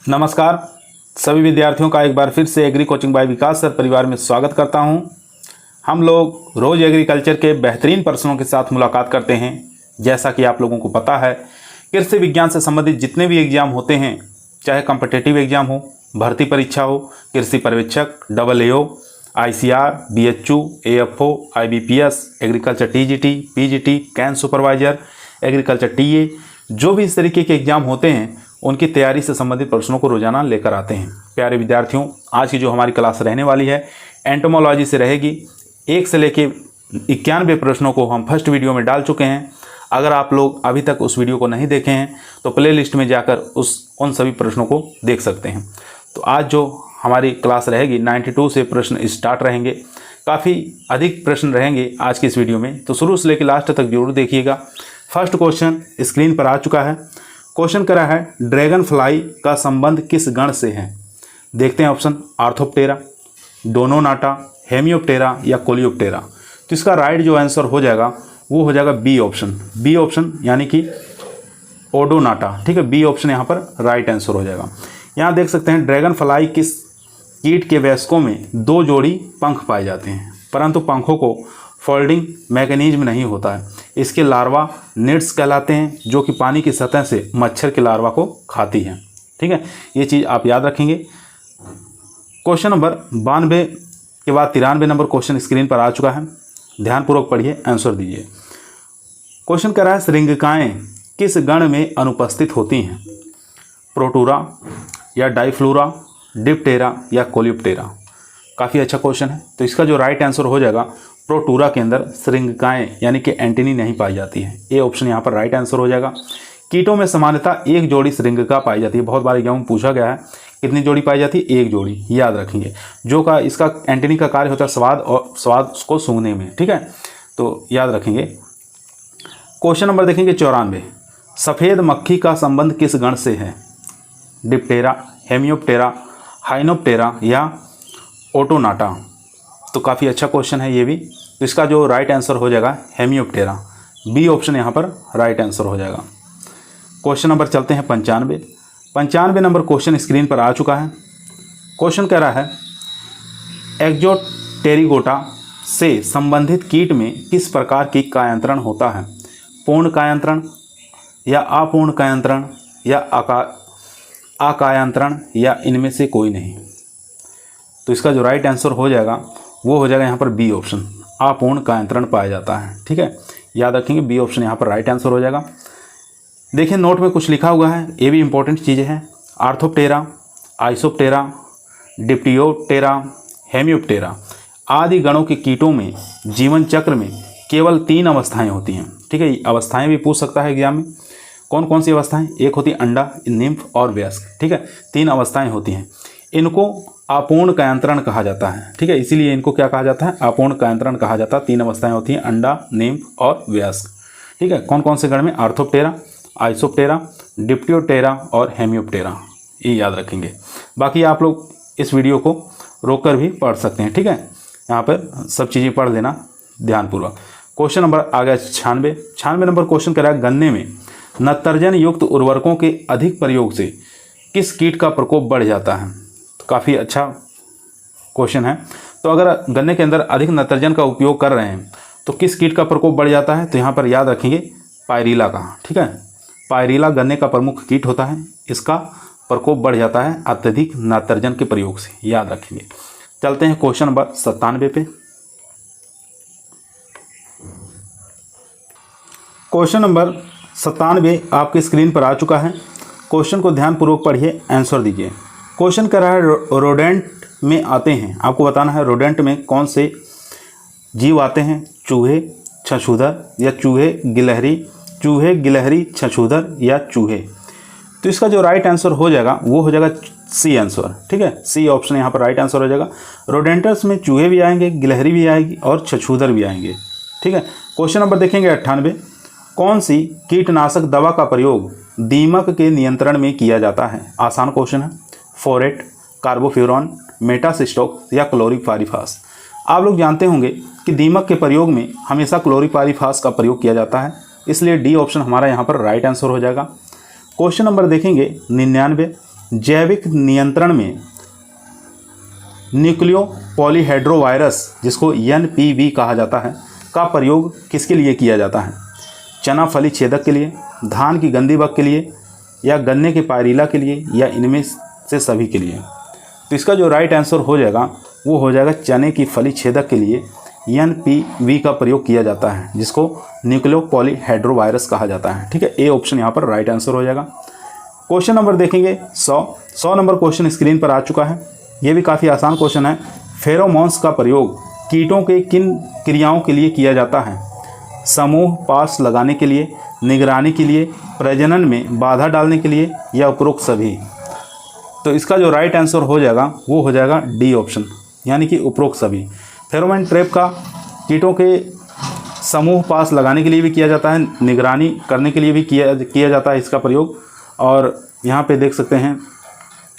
नमस्कार सभी विद्यार्थियों का एक बार फिर से एग्री कोचिंग बाय विकास सर परिवार में स्वागत करता हूं। हम लोग रोज़ एग्रीकल्चर के बेहतरीन प्रश्नों के साथ मुलाकात करते हैं। जैसा कि आप लोगों को पता है, कृषि विज्ञान से संबंधित जितने भी एग्ज़ाम होते हैं, चाहे कॉम्पिटिटिव एग्ज़ाम हो, भर्ती परीक्षा हो, कृषि पर्यवेक्षक, AAO, ICR, BHU, AFO, IBPS, agriculture TGT, PGT, can supervisor, agriculture TA, जो भी इस तरीके के एग्ज़ाम होते हैं उनकी तैयारी से संबंधित प्रश्नों को रोजाना लेकर आते हैं। प्यारे विद्यार्थियों, आज की जो हमारी क्लास रहने वाली है एंटोमोलॉजी से रहेगी। 1 से लेके 91 प्रश्नों को हम फर्स्ट वीडियो में डाल चुके हैं। अगर आप लोग अभी तक उस वीडियो को नहीं देखे हैं तो प्ले लिस्ट में जाकर उन सभी प्रश्नों को देख सकते हैं। तो आज जो हमारी क्लास रहेगी 92 से प्रश्न स्टार्ट रहेंगे। काफ़ी अधिक प्रश्न रहेंगे आज की इस वीडियो में, तो शुरू से लेकर लास्ट तक जरूर देखिएगा। फर्स्ट क्वेश्चन स्क्रीन पर आ चुका है। क्वेश्चन करा है, ड्रैगन फ्लाई का संबंध किस गण से है? देखते हैं ऑप्शन, आर्थोप्टेरा, डोनोनाटा, हेमियोप्टेरा या कोलियोप्टेरा। तो इसका राइट जो आंसर हो जाएगा वो हो जाएगा बी ऑप्शन यानी कि ओडोनाटा। ठीक है, बी ऑप्शन यहाँ पर राइट आंसर हो जाएगा। यहाँ देख सकते हैं ड्रैगन फ्लाई किस कीट के वयस्कों में 2 जोड़ी पंख पाए जाते हैं, परंतु पंखों को फोल्डिंग मैकेनिज्म नहीं होता है। इसके लार्वा निड्स कहलाते हैं, जो कि पानी की सतह से मच्छर के लार्वा को खाती हैं। ठीक है, ये चीज़ आप याद रखेंगे। क्वेश्चन नंबर 92 के बाद 93 नंबर क्वेश्चन स्क्रीन पर आ चुका है। ध्यानपूर्वक पढ़िए, आंसर दीजिए। क्वेश्चन कह रहा है, श्रृंगिकाएँ किस गण में अनुपस्थित होती हैं? प्रोटूरा या डाइफ्लूरा, डिप्टेरा या कोलियोप्टेरा। काफ़ी अच्छा क्वेश्चन है। तो इसका जो राइट आंसर हो जाएगा, प्रोटूरा के अंदर श्रृंगिकाएँ यानी कि एंटीनी नहीं पाई जाती है। ए ऑप्शन यहाँ पर राइट आंसर हो जाएगा। कीटों में सामान्यतः 1 जोड़ी श्रृंगिका पाई जाती है। बहुत बार एग्जाम में पूछा गया है कितनी जोड़ी पाई जाती है? 1 जोड़ी, याद रखेंगे। जो का इसका एंटीनी का कार्य होता है स्वाद को सूंघने में। ठीक है, तो याद रखेंगे। क्वेश्चन नंबर देखेंगे 94, सफ़ेद मक्खी का संबंध किस गण से है? डिप्टेरा, हेमियोप्टेरा, हाइनोप्टेरा या ओटोनाटा। तो काफ़ी अच्छा क्वेश्चन है ये भी। तो इसका जो राइट आंसर हो जाएगा हेमियोप्टेरा, बी ऑप्शन यहाँ पर राइट आंसर हो जाएगा। क्वेश्चन नंबर चलते हैं 95 नंबर क्वेश्चन स्क्रीन पर आ चुका है। क्वेश्चन कह रहा है, एक्जोटेरिगोटा से संबंधित कीट में किस प्रकार की कायांतरण होता है? पूर्ण कायांतरण या अपूर्ण कायांतरण या अकायांतरण या इनमें से कोई नहीं। तो इसका जो राइट आंसर हो जाएगा वो हो जाएगा यहाँ पर बी ऑप्शन, अपूर्ण कायांतरण पाया जाता है। ठीक है, याद रखेंगे, बी ऑप्शन यहाँ पर राइट आंसर हो जाएगा। देखिए नोट में कुछ लिखा हुआ है, ये भी इंपॉर्टेंट चीज़ें हैं। आर्थोप्टेरा, आइसोप्टेरा, डिप्टियोप्टेरा, हेमियोप्टेरा आदि गणों के कीटों में जीवन चक्र में केवल 3 अवस्थाएं होती हैं। ठीक है, अवस्थाएं भी पूछ सकता है एग्जाम में। कौन कौन सी अवस्थाएं? एक होती है अंडा, निम्फ और वयस्क। ठीक है, 3 अवस्थाएं होती हैं। इनको अपूर्ण कायांतरण कहा जाता है। ठीक है, इसीलिए इनको क्या कहा जाता है? अपूर्ण कायांतरण कहा जाता है। 3 अवस्थाएं होती हैं, अंडा, निम्फ और वयस्क। ठीक है, कौन कौन से गण में? आर्थोप्टेरा, आइसोप्टेरा, डिप्टियोप्टेरा और हेमियोप्टेरा, ये याद रखेंगे। बाकी आप लोग इस वीडियो को रोककर भी पढ़ सकते हैं। ठीक है, यहाँ पर सब चीज़ें पढ़ लेना ध्यानपूर्वक। क्वेश्चन नंबर आ गया 96 नंबर क्वेश्चन कह रहा है, गन्ने में नत्रजन युक्त उर्वरकों के अधिक प्रयोग से किस कीट का प्रकोप बढ़ जाता है? तो काफ़ी अच्छा क्वेश्चन है। तो अगर गन्ने के अंदर अधिक नत्रजन का उपयोग कर रहे हैं तो किस कीट का प्रकोप बढ़ जाता है? तो यहाँ पर याद रखेंगे पायरीला का। ठीक है, पायरीला गन्ने का प्रमुख कीट होता है। इसका प्रकोप बढ़ जाता है अत्यधिक नाइट्रोजन के प्रयोग से, याद रखेंगे। चलते हैं क्वेश्चन नंबर 97 पे। क्वेश्चन नंबर 97 आपके स्क्रीन पर आ चुका है। क्वेश्चन को ध्यानपूर्वक पढ़िए, आंसर दीजिए। क्वेश्चन कर रहा है, रोडेंट में आते हैं, आपको बताना है रोडेंट में कौन से जीव आते हैं? चूहे, छछूंदर या चूहे गिलहरी, छछूंदर या चूहे। तो इसका जो राइट आंसर हो जाएगा वो हो जाएगा सी आंसर। ठीक है, सी ऑप्शन यहाँ पर राइट आंसर हो जाएगा। रोडेंटर्स में चूहे भी आएंगे, गिलहरी भी आएगी और छछूंदर भी आएंगे। ठीक है, क्वेश्चन नंबर देखेंगे 98, कौन सी कीटनाशक दवा का प्रयोग दीमक के नियंत्रण में किया जाता है? आसान क्वेश्चन है। फोरेट, कार्बोफ्यूरॉन, मेटासिस्टोक या क्लोरीपाइरीफास। आप लोग जानते होंगे कि दीमक के प्रयोग में हमेशा क्लोरीपाइरीफास का प्रयोग किया जाता है, इसलिए डी ऑप्शन हमारा यहाँ पर राइट आंसर हो जाएगा। क्वेश्चन नंबर देखेंगे 99, जैविक नियंत्रण में न्यूक्लियो पॉलीहेड्रोवायरस, जिसको NPV कहा जाता है, का प्रयोग किसके लिए किया जाता है? चना फली छेदक के लिए, धान की गंदी बग के लिए, या गन्ने के पायरिला के लिए, या इनमें से सभी के लिए? तो इसका जो राइट आंसर हो जाएगा वो हो जाएगा चने की फली छेदक के लिए NPV का प्रयोग किया जाता है, जिसको न्यूक्लियो पॉलीहेड्रोवायरस कहा जाता है। ठीक है, ए ऑप्शन यहाँ पर राइट आंसर हो जाएगा। क्वेश्चन नंबर देखेंगे 100 नंबर क्वेश्चन स्क्रीन पर आ चुका है। ये भी काफ़ी आसान क्वेश्चन है। फेरोमोन्स का प्रयोग कीटों के किन क्रियाओं के लिए किया जाता है? समूह पास लगाने के लिए, निगरानी के लिए, प्रजनन में बाधा डालने के लिए, या उपरोक्त सभी? तो इसका जो राइट आंसर हो जाएगा वो हो जाएगा डी ऑप्शन, यानी कि उपरोक्त सभी। फेरोमोन ट्रैप का कीटों के समूह पास लगाने के लिए भी किया जाता है, निगरानी करने के लिए भी किया जाता है इसका प्रयोग, और यहाँ पे देख सकते हैं,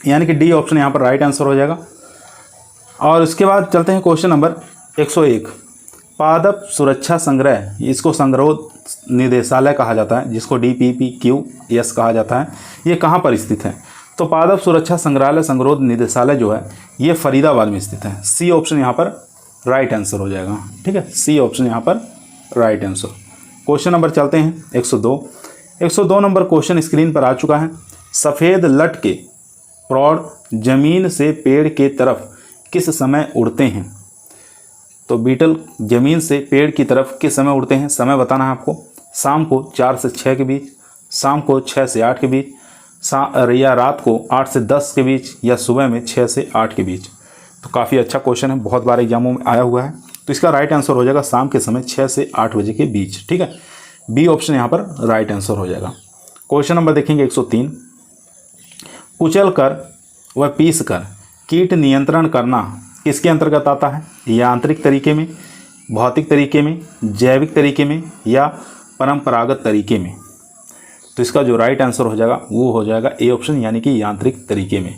यानी कि डी ऑप्शन यहाँ पर राइट आंसर हो जाएगा। और उसके बाद चलते हैं क्वेश्चन नंबर 101। पादप सुरक्षा संग्रह, इसको संग्रोध निदेशालय कहा जाता है, जिसको DPPQS कहा जाता है। ये कहाँ पर स्थित है? तो पादप सुरक्षा संग्रहालय संग्रोध निदेशालय जो है ये फरीदाबाद में स्थित है। सी ऑप्शन यहाँ पर राइट आंसर हो जाएगा। ठीक है, सी ऑप्शन यहाँ पर राइट आंसर। क्वेश्चन नंबर चलते हैं 102 नंबर क्वेश्चन स्क्रीन पर आ चुका है। सफ़ेद लट के प्रौढ़ जमीन से पेड़ के तरफ किस समय उड़ते हैं? तो बीटल जमीन से पेड़ की तरफ किस समय उड़ते हैं? समय बताना है आपको। शाम को 4 से 6 के बीच, शाम को 6 से 8 के बीच, या रात को 8 से 10 के बीच, या सुबह में 6 से 8 के बीच। तो काफ़ी अच्छा क्वेश्चन है, बहुत बार एग्जामों में आया हुआ है। तो इसका राइट आंसर हो जाएगा शाम के समय 6 से 8 बजे के बीच। ठीक है, बी ऑप्शन यहाँ पर राइट आंसर हो जाएगा। क्वेश्चन नंबर देखेंगे 103। कुचल कर व पीस कर कीट नियंत्रण करना किसके अंतर्गत आता है? यांत्रिक तरीके में, भौतिक तरीके में, जैविक तरीके में, या परंपरागत तरीके में? तो इसका जो राइट आंसर हो जाएगा वो हो जाएगा ए ऑप्शन, यानी कि यांत्रिक तरीके में।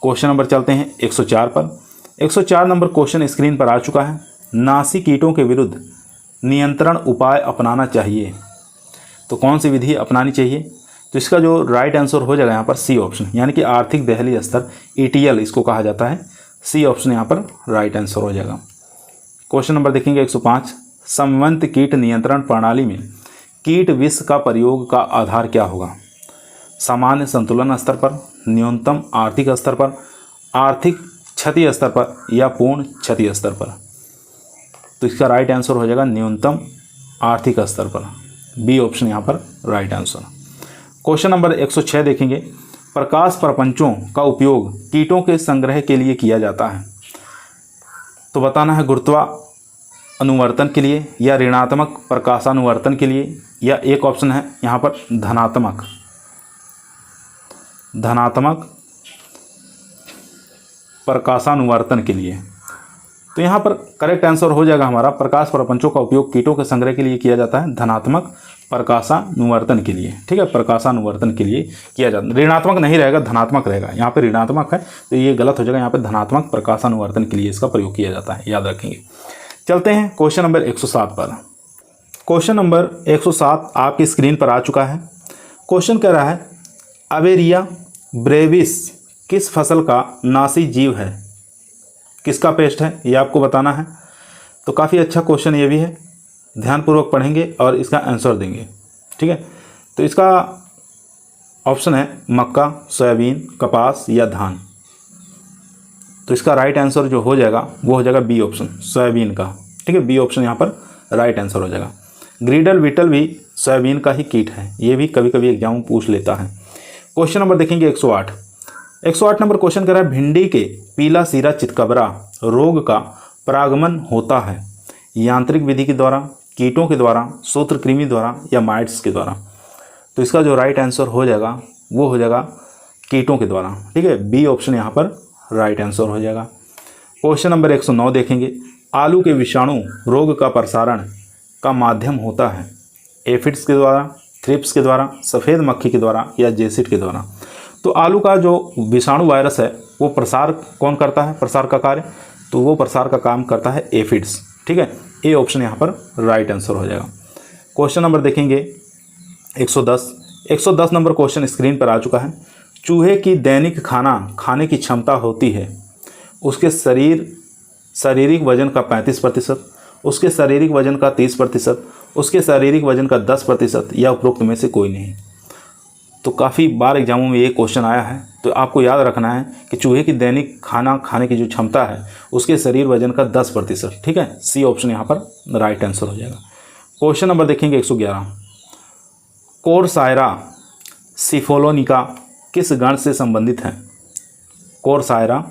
क्वेश्चन नंबर चलते हैं 104 पर। 104 नंबर क्वेश्चन स्क्रीन पर आ चुका है। नासी कीटों के विरुद्ध नियंत्रण उपाय अपनाना चाहिए, तो कौन सी विधि अपनानी चाहिए? तो इसका जो राइट आंसर हो जाएगा यहाँ पर सी ऑप्शन, यानी कि आर्थिक दहली स्तर, ETL इसको कहा जाता है। सी ऑप्शन यहाँ पर राइट आंसर हो जाएगा। क्वेश्चन नंबर देखेंगे 105। समन्वित कीट नियंत्रण प्रणाली में कीट विष का प्रयोग का आधार क्या होगा? सामान्य संतुलन स्तर पर, न्यूनतम आर्थिक स्तर पर, आर्थिक क्षति स्तर पर, या पूर्ण क्षति स्तर पर? तो इसका राइट आंसर हो जाएगा न्यूनतम आर्थिक स्तर पर। बी ऑप्शन यहाँ पर राइट आंसर। क्वेश्चन नंबर 106 देखेंगे। प्रकाश प्रपंचों का उपयोग कीटों के संग्रह के लिए किया जाता है, तो बताना है गुरुत्वानुवर्तन के लिए, या ऋणात्मक प्रकाशानुवर्तन के लिए, या एक ऑप्शन है यहाँ पर धनात्मक प्रकाशानुवर्तन के लिए। तो यहाँ पर करेक्ट आंसर हो जाएगा हमारा प्रकाश प्रपंचों का उपयोग कीटों के संग्रह के लिए किया जाता है धनात्मक प्रकाशानुवर्तन के लिए। ठीक है, प्रकाशानुवर्तन के लिए किया जाता है। ऋणात्मक नहीं रहेगा, धनात्मक रहेगा। यहाँ पे ऋणात्मक है तो ये गलत हो जाएगा। यहाँ पे धनात्मक प्रकाशानुवर्तन के लिए इसका प्रयोग किया जाता है, याद रखेंगे। चलते हैं क्वेश्चन नंबर 107 पर। क्वेश्चन नंबर 107 आपकी स्क्रीन पर आ चुका है। क्वेश्चन कह रहा है अवेरिया ब्रेविस किस फसल का नासी जीव है? किसका पेस्ट है ये आपको बताना है। तो काफ़ी अच्छा क्वेश्चन ये भी है, ध्यानपूर्वक पढ़ेंगे और इसका आंसर देंगे। ठीक है, तो इसका ऑप्शन है मक्का, सोयाबीन, कपास या धान। तो इसका राइट आंसर जो हो जाएगा वो हो जाएगा बी ऑप्शन, सोयाबीन का। ठीक है, बी ऑप्शन यहाँ पर राइट आंसर हो जाएगा। ग्रीडल बीटल भी सोयाबीन का ही कीट है, ये भी कभी कभी एग्जाम पूछ लेता है। क्वेश्चन नंबर देखेंगे 108 नंबर क्वेश्चन कर रहा है भिंडी के पीला सीरा चितकबरा रोग का परागमन होता है यांत्रिक विधि के द्वारा, कीटों के द्वारा, सूत्रकृमि द्वारा या माइट्स के द्वारा? तो इसका जो राइट आंसर हो जाएगा वो हो जाएगा कीटों के द्वारा। ठीक है, बी ऑप्शन यहाँ पर राइट आंसर हो जाएगा। क्वेश्चन नंबर 109 देखेंगे। आलू के विषाणु रोग का प्रसारण का माध्यम होता है एफिड्स के द्वारा, थ्रिप्स के द्वारा, सफ़ेद मक्खी के द्वारा या जेसिड के द्वारा? तो आलू का जो विषाणु वायरस है वो प्रसार कौन करता है, प्रसार का कार्य? तो वो प्रसार का काम करता है एफिड्स। ठीक है, ए ऑप्शन यहाँ पर राइट आंसर हो जाएगा। क्वेश्चन नंबर देखेंगे 110 नंबर क्वेश्चन स्क्रीन पर आ चुका है। चूहे की दैनिक खाना खाने की क्षमता होती है उसके शारीरिक वजन का 35%, उसके शारीरिक वजन का 30%, उसके शारीरिक वजन का 10% या उपरोक्त में से कोई नहीं। तो काफ़ी बार एग्जामों में ये क्वेश्चन आया है, तो आपको याद रखना है कि चूहे की दैनिक खाना खाने की जो क्षमता है उसके शरीर वजन का 10%। ठीक है, सी ऑप्शन यहाँ पर राइट आंसर हो जाएगा। क्वेश्चन नंबर देखेंगे 111। कोर्सायरा सिफोलोनिका किस गण से संबंधित है? कोर्सायरा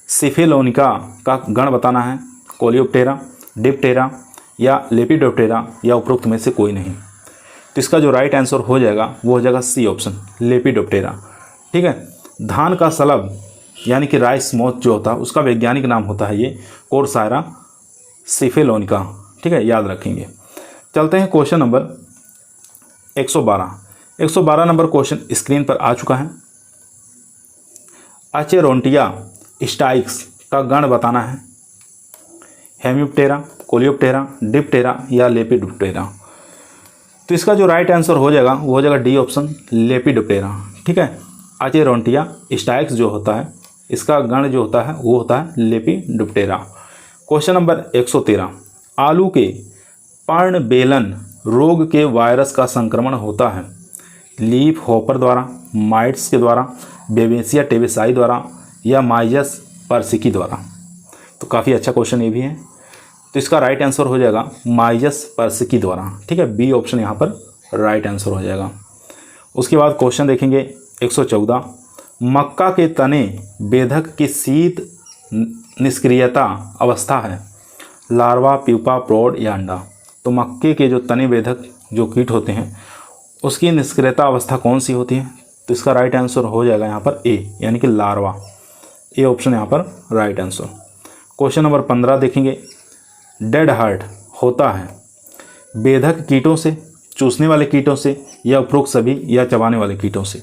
सिफेलोनिका का गण बताना है। कोलियोप्टेरा, डिप्टेरा या लेपिडोप्टेरा या उपरोक्त में से कोई नहीं। तो इसका जो राइट आंसर हो जाएगा वो हो जाएगा सी ऑप्शन, लेपिडोप्टेरा। ठीक है, धान का सलब यानी कि राइस मोथ जो होता है उसका वैज्ञानिक नाम होता है ये कोर्सायरा सिफेलोनिका। ठीक है, याद रखेंगे। चलते हैं question number 112। 112 number question screen पर आ चुका है। अचेरोंटिया स्टाइक्स का गण बताना है। हेमियोप्टेरा, कोलियोप्टेरा, डिप्टेरा या लेपिडोप्टेरा। तो इसका जो राइट आंसर हो जाएगा वो हो जाएगा डी ऑप्शन, लेपिडोप्टेरा। ठीक है, अचेरोंटिया स्टाइक्स जो होता है इसका गण जो होता है वो होता है लेपिडोप्टेरा। Question number 113। आलू के पर्णबेलन रोग के वायरस का संक्रमण होता है लीफ हॉपर द्वारा, माइट्स के द्वारा, बेबेसिया टेबेसाई द्वारा या माइजस पर्सिकी द्वारा। तो काफ़ी अच्छा क्वेश्चन ये भी है। तो इसका राइट आंसर हो जाएगा माइजस पर्सिकी द्वारा। ठीक है, बी ऑप्शन यहाँ पर राइट आंसर हो जाएगा। उसके बाद क्वेश्चन देखेंगे 114। मक्का के तने बेधक की शीत निष्क्रियता अवस्था है लार्वा, प्यूपा, प्रौढ़ या अंडा। तो मक्के के जो तने बेधक जो कीट होते हैं उसकी निष्क्रियता अवस्था कौन सी होती है? तो इसका राइट आंसर हो जाएगा यहाँ पर ए यानी कि लार्वा। ए ऑप्शन यहाँ पर राइट आंसर। क्वेश्चन नंबर 15 देखेंगे। डेड हार्ट होता है बेधक कीटों से, चूसने वाले कीटों से या उपरोक्त सभी या चबाने वाले कीटों से।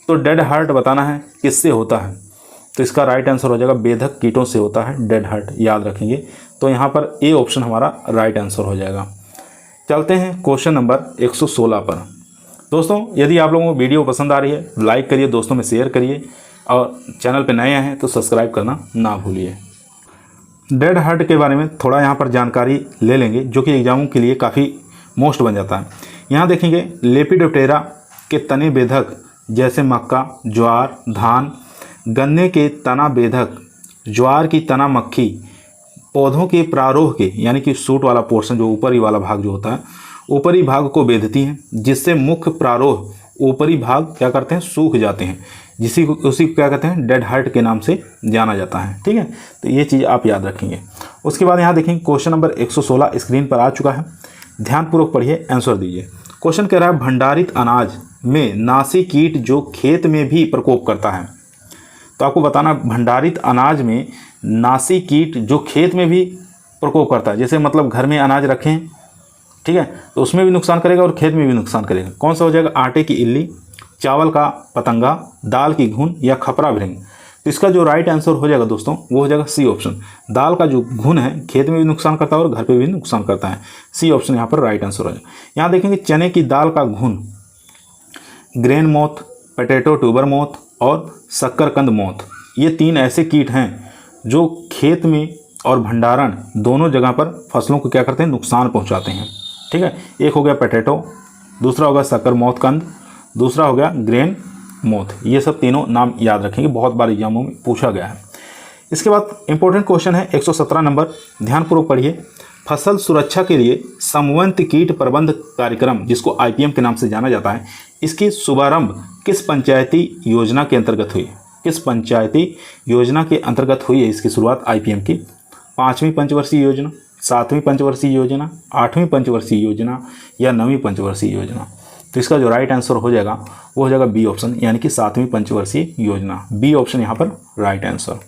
तो डेड हार्ट बताना है किससे होता है? तो इसका राइट आंसर हो जाएगा बेधक कीटों से होता है डेड हार्ट, याद रखेंगे। तो यहाँ पर ए ऑप्शन हमारा राइट आंसर हो जाएगा। चलते हैं क्वेश्चन नंबर 116 पर। दोस्तों, यदि आप लोगों को वीडियो पसंद आ रही है लाइक करिए, दोस्तों में शेयर करिए और चैनल पर नए आए हैं तो सब्सक्राइब करना ना भूलिए। डेड हार्ट के बारे में थोड़ा यहाँ पर जानकारी ले लेंगे जो कि एग्जामों के लिए काफ़ी मोस्ट बन जाता है। यहाँ देखेंगे लेपिडोप्टेरा के तने बेधक जैसे मक्का, ज्वार, धान, गन्ने के तना बेधक, ज्वार की तना मक्खी, पौधों के प्रारोह के यानी कि सूट वाला पोर्शन जो ऊपरी वाला भाग जो होता है ऊपरी भाग को बेधती हैं जिससे मुख्य प्रारोह ऊपरी भाग क्या करते हैं सूख जाते हैं, उसी को क्या कहते हैं डेड हार्ट के नाम से जाना जाता है। ठीक है, तो ये चीज़ आप याद रखेंगे। उसके बाद यहाँ देखेंगे क्वेश्चन नंबर 116 स्क्रीन पर आ चुका है, ध्यानपूर्वक पढ़िए, आंसर दीजिए। क्वेश्चन कह रहा है भंडारित अनाज में नासी कीट जो खेत में भी प्रकोप करता है। तो आपको बताना भंडारित अनाज में नासी कीट जो खेत में भी प्रकोप करता है, जैसे मतलब घर में अनाज रखें, ठीक है, तो उसमें भी नुकसान करेगा और खेत में भी नुकसान करेगा। कौन सा हो जाएगा? आटे की इल्ली, चावल का पतंगा, दाल की घुन या खपरा भृंग। तो इसका जो राइट आंसर हो जाएगा दोस्तों वो हो जाएगा सी ऑप्शन। दाल का जो घुन है खेत में भी नुकसान करता है और घर पे भी नुकसान करता है। सी ऑप्शन यहाँ पर राइट आंसर हो जाएगा। यहाँ देखेंगे चने की दाल का घुन, grain moth, potato tuber moth और शक्करकंद मोथ, ये 3 ऐसे कीट हैं जो खेत में और भंडारण दोनों जगह पर फसलों को क्या करते हैं? नुकसान पहुँचाते हैं। ठीक है, एक हो गया पोटैटो, दूसरा हो गया शक्कर मोथ कंद, दूसरा हो गया ग्रेन मोथ। ये सब तीनों नाम याद रखेंगे, बहुत बार एग्जामों में पूछा गया है। इसके बाद इंपॉर्टेंट क्वेश्चन है 117 नंबर, ध्यानपूर्वक पढ़िए। फसल सुरक्षा के लिए समवंत कीट प्रबंध कार्यक्रम जिसको IPM के नाम से जाना जाता है, इसकी शुभारंभ किस पंचायती योजना के अंतर्गत हुई? किस पंचायती योजना के अंतर्गत हुई है इसकी शुरुआत IPM की? 5वीं पंचवर्षीय योजना, 7वीं पंचवर्षीय योजना, 8वीं पंचवर्षीय योजना या 9वीं पंचवर्षीय योजना। तो इसका जो राइट आंसर हो जाएगा वो हो जाएगा बी ऑप्शन यानी कि 7वीं पंचवर्षीय योजना। बी ऑप्शन यहाँ पर राइट आंसर।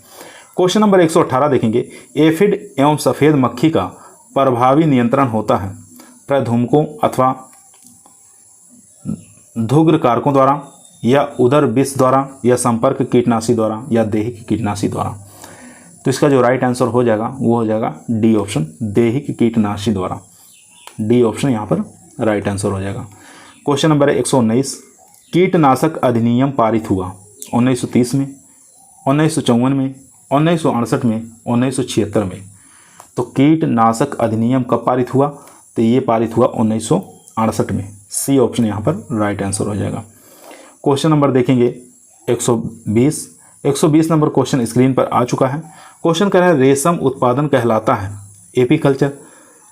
क्वेश्चन नंबर 118 देखेंगे। एफिड एवं सफ़ेद मक्खी का प्रभावी नियंत्रण होता है प्रधूमकों अथवा धुग्र कारकों द्वारा या उदर विष द्वारा या संपर्क कीटनाशी द्वारा या दैहिक कीटनाशी द्वारा। तो इसका जो राइट आंसर हो जाएगा वो हो जाएगा डी ऑप्शन, दैहिक कीटनाशी द्वारा। डी ऑप्शन यहाँ पर राइट आंसर हो जाएगा। Question number 119। कीटनाशक अधिनियम पारित हुआ 1930 में, 1954 में, 1968 में, 1976 में। तो कीटनाशक अधिनियम कब पारित हुआ? तो ये पारित हुआ 1968 में। सी ऑप्शन यहाँ पर राइट आंसर हो जाएगा। क्वेश्चन नंबर देखेंगे 120 नंबर क्वेश्चन स्क्रीन पर आ चुका है। क्वेश्चन कह रहा है रेशम उत्पादन कहलाता है एपीकल्चर,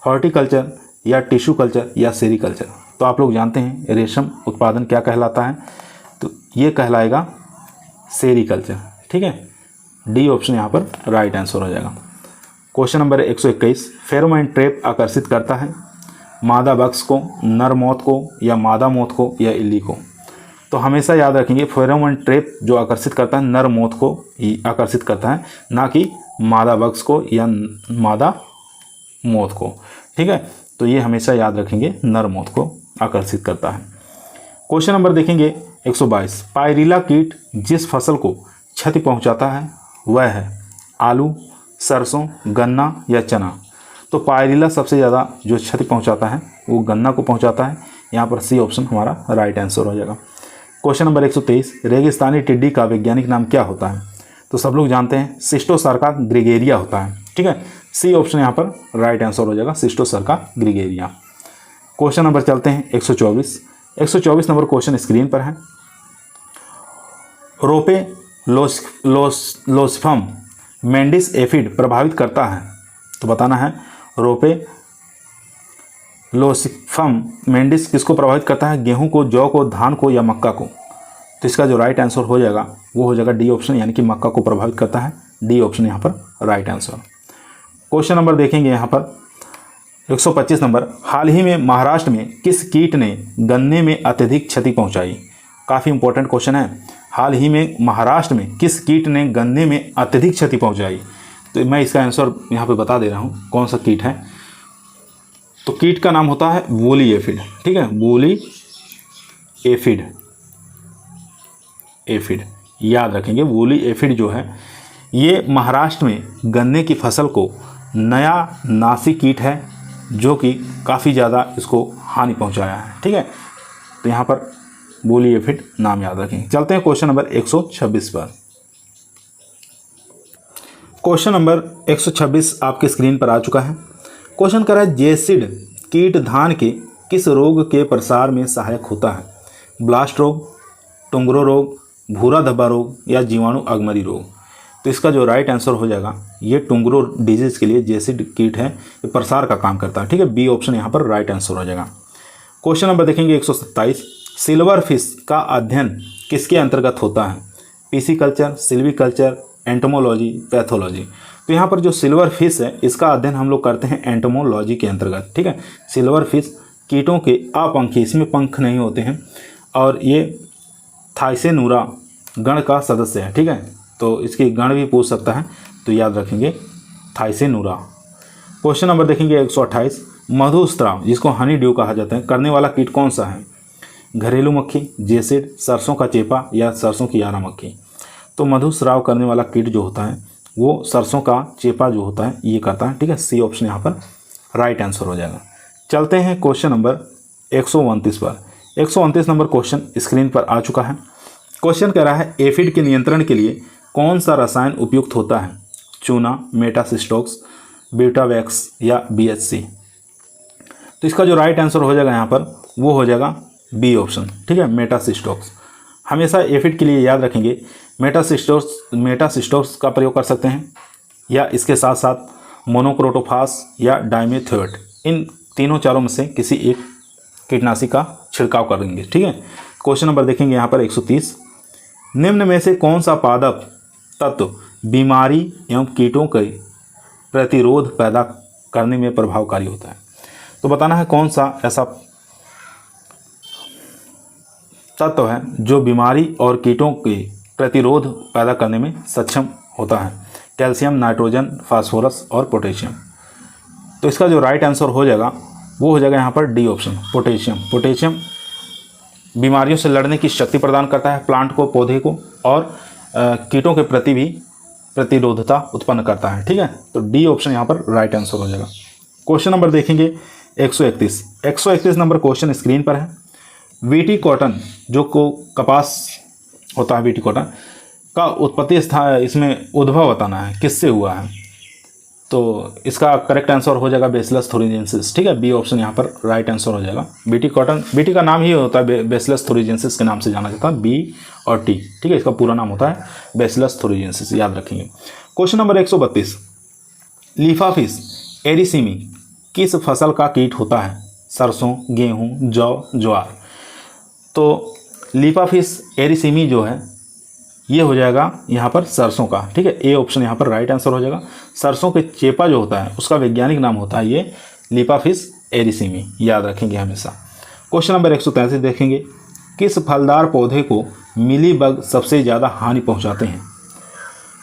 हॉर्टिकल्चर या टिश्यू कल्चर या सेरीकल्चर। तो आप लोग जानते हैं रेशम उत्पादन क्या कहलाता है, तो ये कहलाएगा सेरीकल्चर। ठीक है, डी ऑप्शन यहाँ पर राइट आंसर हो जाएगा। क्वेश्चन नंबर 121 फेरोमोन ट्रैप आकर्षित करता है मादा बक्स को, नर मौत को या मादा मौत को या इल्ली को। तो हमेशा याद रखेंगे फेरोमोन ट्रैप जो आकर्षित करता है नर मौत को ही आकर्षित करता है, ना कि मादा बक्स को या मादा मौत को। ठीक है, तो ये हमेशा याद रखेंगे नर मौत को आकर्षित करता है। क्वेश्चन नंबर देखेंगे 122 पायरिला कीट जिस फसल को क्षति पहुंचाता है वह है आलू, सरसों, गन्ना या चना। तो पायरिला सबसे ज़्यादा जो क्षति पहुंचाता है वो गन्ना को पहुंचाता है। यहाँ पर सी ऑप्शन हमारा राइट आंसर हो जाएगा। क्वेश्चन नंबर 123 रेगिस्तानी टिड्डी का वैज्ञानिक नाम क्या होता है? तो सब लोग जानते हैं सिस्टोसर्का ग्रेगेरिया होता है। ठीक है, सी ऑप्शन यहाँ पर राइट आंसर हो जाएगा, सिस्टोसर्का ग्रेगेरिया। क्वेश्चन नंबर चलते हैं 124 नंबर क्वेश्चन स्क्रीन पर है। रोपे लोस्फम मेंडिस एफिड प्रभावित करता है। तो बताना है रोपे लोस्फम मेंडिस किसको प्रभावित करता है? गेहूं को, जौ को, धान को या मक्का को। तो इसका जो राइट आंसर हो जाएगा वो हो जाएगा डी ऑप्शन, यानी कि मक्का को प्रभावित करता है। डी ऑप्शन यहाँ पर राइट आंसर। क्वेश्चन नंबर देखेंगे यहाँ पर 125 नंबर हाल ही में महाराष्ट्र में किस कीट ने गन्ने में अत्यधिक क्षति पहुँचाई? काफ़ी इंपॉर्टेंट क्वेश्चन है। हाल ही में महाराष्ट्र में किस कीट ने गन्ने में अत्यधिक क्षति पहुँचाई? तो मैं इसका आंसर यहाँ पे बता दे रहा हूँ कौन सा कीट है। तो कीट का नाम होता है वूली एफिड। ठीक है, वूली एफिड याद रखेंगे। वूली एफिड जो है ये महाराष्ट्र में गन्ने की फसल को नया नासी कीट है जो कि काफ़ी ज़्यादा इसको हानि पहुँचाया है। ठीक है, तो यहाँ पर वूली एफिड नाम याद रखेंगे। चलते हैं क्वेश्चन नंबर 126 पर। क्वेश्चन नंबर 126 आपके स्क्रीन पर आ चुका है। क्वेश्चन कर रहा है जेसिड कीट धान के किस रोग के प्रसार में सहायक होता है? ब्लास्ट रोग, टुंगरो रोग, भूरा धब्बा रोग या जीवाणु अगमरी रोग। तो इसका जो राइट आंसर हो जाएगा ये टुंगरो डिजीज़ के लिए जेसिड कीट है, ये प्रसार का काम करता है। ठीक है, बी ऑप्शन यहाँ पर राइट आंसर हो जाएगा। क्वेश्चन नंबर देखेंगे 127 सिल्वर फिश का अध्ययन किसके अंतर्गत होता है? Pisciculture, silviculture, entomology, pathology. तो यहाँ पर जो सिल्वर फिश है इसका अध्ययन हम लोग करते हैं एंटोमोलॉजी के अंतर्गत। ठीक है, सिल्वर फिश कीटों के अपंखी, इसमें पंख नहीं होते हैं और ये थाइसेनूरा गण का सदस्य है। ठीक है, तो इसकी गण भी पूछ सकता है, तो याद रखेंगे थाइसेनूरा। क्वेश्चन नंबर देखेंगे 128 मधुस्राव जिसको हनी ड्यू कहा जाता है करने वाला कीट कौन सा है? घरेलू मक्खी, जेसिड, सरसों का चेपा या सरसों की यारा मक्खी। तो मधुस्राव करने वाला कीट जो होता है वो सरसों का चेपा जो होता है ये करता है। ठीक है, सी ऑप्शन यहाँ पर राइट आंसर हो जाएगा। चलते हैं क्वेश्चन नंबर 129 पर। 129 नंबर क्वेश्चन स्क्रीन पर आ चुका है। क्वेश्चन कह रहा है एफिड के नियंत्रण के लिए कौन सा रसायन उपयुक्त होता है? चूना, मेटासिस्टोक्स, ब्यूटावैक्स या बीएचसी। तो इसका जो राइट आंसर हो जाएगा यहाँ पर वो हो जाएगा बी ऑप्शन। ठीक है, मेटासिस्टोक्स। हमेशा एफिड के लिए याद रखेंगे मेटासिस्टोक्स का प्रयोग कर सकते हैं या इसके साथ साथ मोनोक्रोटोफास या डाइमेथोएट, इन तीनों चारों में से किसी एक कीटनाशी का छिड़काव करेंगे। ठीक है, क्वेश्चन नंबर देखेंगे यहाँ पर 130 निम्न में से कौन सा पादप तत्व बीमारी एवं कीटों के प्रतिरोध पैदा करने में प्रभावकारी होता है? तो बताना है कौन सा ऐसा तत्व है जो बीमारी और कीटों के प्रतिरोध पैदा करने में सक्षम होता है? कैल्शियम, नाइट्रोजन, फास्फोरस और पोटेशियम। तो इसका जो राइट आंसर हो जाएगा वो हो जाएगा यहाँ पर डी ऑप्शन, पोटेशियम। पोटेशियम बीमारियों से लड़ने की शक्ति प्रदान करता है प्लांट को, पौधे को, और कीटों के प्रति भी प्रतिरोधता उत्पन्न करता है। ठीक है, तो डी ऑप्शन यहाँ पर राइट आंसर हो जाएगा। क्वेश्चन नंबर देखेंगे 131 नंबर क्वेश्चन स्क्रीन पर है। वीटी कॉटन जो को कपास होता है बीटी कॉटन का उत्पत्ति स्थान, इसमें उद्भव बताना है किससे हुआ है। तो इसका करेक्ट आंसर हो जाएगा बेसिलस थुरिजेंसिस। ठीक है, बी ऑप्शन यहाँ पर राइट आंसर हो जाएगा। बीटी कॉटन, बीटी का नाम ही होता है बेसिलस थुरिजेंसिस के नाम से जाना जाता है, बी और टी। ठीक है, इसका पूरा नाम होता है बेसिलस थुरिजेंसिस, याद रखेंगे। क्वेश्चन नंबर 132, लीफाफिस एरिसीमी किस फसल का कीट होता है? सरसों, गेहूँ, जौ, ज्वार। तो लीफाफिस एरिसीमी जो है ये हो जाएगा यहाँ पर सरसों का। ठीक है, ए ऑप्शन यहाँ पर राइट आंसर हो जाएगा। सरसों के चेपा जो होता है उसका वैज्ञानिक नाम होता है ये लीफाफिस एरिसीमी, याद रखेंगे हमेशा। क्वेश्चन नंबर 133 देखेंगे, किस फलदार पौधे को मिलीबग सबसे ज़्यादा हानि पहुँचाते हैं?